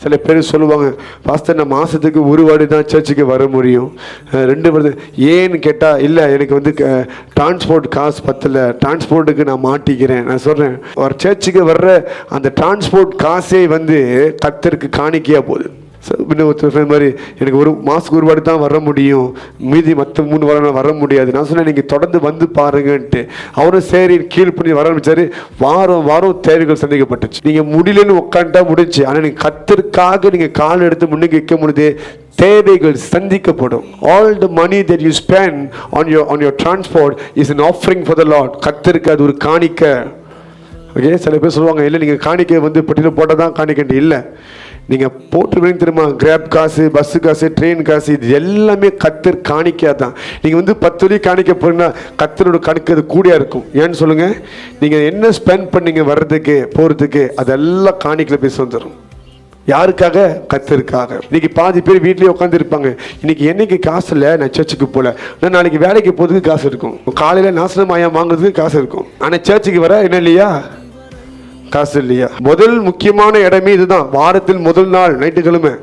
சில பேர் சொல்லுவாங்க, பாஸ்டர் நான் மாதத்துக்கு ஒரு வாட்டி தான் சர்ச்சுக்கு வர முடியும், 2 வருது ஏன்னு கேட்டால், இல்லை எனக்கு வந்து டிரான்ஸ்போர்ட் காசு பத்தலை, டிரான்ஸ்போர்ட்டுக்கு நான் மாட்டிக்கிறேன். நான் சொல்கிறேன், ஒரு சர்ச்சுக்கு வர்ற அந்த டிரான்ஸ்போர்ட் காசே வந்து கர்த்தருக்கு காணிக்கையாக போகுது. இன்னும் மாதிரி எனக்கு ஒரு மாதத்துக்கு ஒரு வாட்டி தான் வர முடியும், மீதி மற்ற 3 வாரம் வர முடியாது. நான் சொன்னேன், நீங்கள் தொடர்ந்து வந்து பாருங்கன்ட்டு. அவரும் சரி கீழ் பண்ணி வர ஆரம்பிச்சாரு. வாரம் வாரம் தேவைகள் சந்திக்கப்பட்டுச்சு. நீங்கள் முடியலன்னு உட்காந்துட்டா முடிச்சு. ஆனால் நீங்கள் கர்த்தருக்காக நீங்கள் கால் எடுத்து முன்னுக்கு வைக்க முடியுது, தேவைகள் சந்திக்கப்படும். All the money that you spend on your transport is an offering for the Lord. கர்த்தருக்கு அது ஒரு காணிக்கை. ஓகே, சில பேர் சொல்லுவாங்க, இல்லை நீங்கள் காணிக்கை வந்து பட்டியலில் போட்டால் தான் காணிக்கை. இல்லை, நீங்கள் போட்டுருவீங்க தெரியுமா, கிராப் காசு, பஸ்ஸு காசு, ட்ரெயின் காசு, இது எல்லாமே கர்த்தர் காணிக்கையாக தான். நீங்கள் வந்து 10 வழி காணிக்க போறீங்கன்னா கர்த்தரோட கணக்கு அது கூடியாக இருக்கும். ஏன்னு சொல்லுங்கள், நீங்கள் என்ன ஸ்பெண்ட் பண்ணீங்க வர்றதுக்கு போகிறதுக்கு, அதெல்லாம் காணிக்கையில் போய் வந்துடும். யாருக்காக? கர்த்தருக்காக. இன்னைக்கு பாதி பேர் வீட்லேயே உட்காந்துருப்பாங்க. இன்னைக்கு என்னைக்கு காசு இல்லை, நான் சர்ச்சுக்கு போகல, நான் நாளைக்கு வேலைக்கு போகிறதுக்கு காசு இருக்கும், காலையில் நாசனம் ஆயா வாங்குறதுக்கு காசு இருக்கும், ஆனால் சர்ச்சுக்கு வர என்ன இல்லையா, காசு இல்லையா. முதல் முக்கியமான இடமே இதுதான். வாரத்தில் முதல் நாள் ஞாயிற்றுக்கிழமை,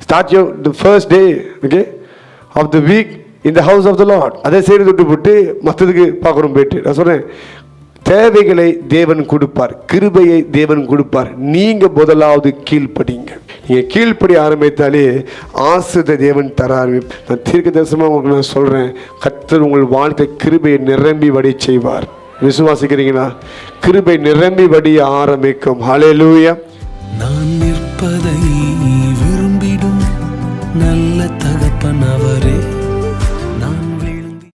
start your the first day okay of the week in the house of the Lord. அதை செய்து விட்டு போட்டு மற்றதுக்கு பார்க்குறோம் போயிட்டு. நான் சொல்கிறேன், தேவைகளை தேவன் கொடுப்பார், கிருபையை தேவன் கொடுப்பார். நீங்கள் முதலாவது கீழ்ப்படிங்க. நீங்கள் கீழ்ப்படி ஆரம்பித்தாலே ஆசீர்வாதத்தை தேவன் தர ஆரம்பிப்பார். நான் தீர்க்க தரிசனமாக உங்களுக்கு நான் சொல்கிறேன், கர்த்தர் உங்கள் வாழ்க்கை கிருபையை நிரம்பி வடி செய்வார். விசுவாசிக்கிறீங்களா? கிருபை நிரம்பி வடிய ஆரம்பிக்கும். ஹல்லேலூயா. நான் நிற்பதை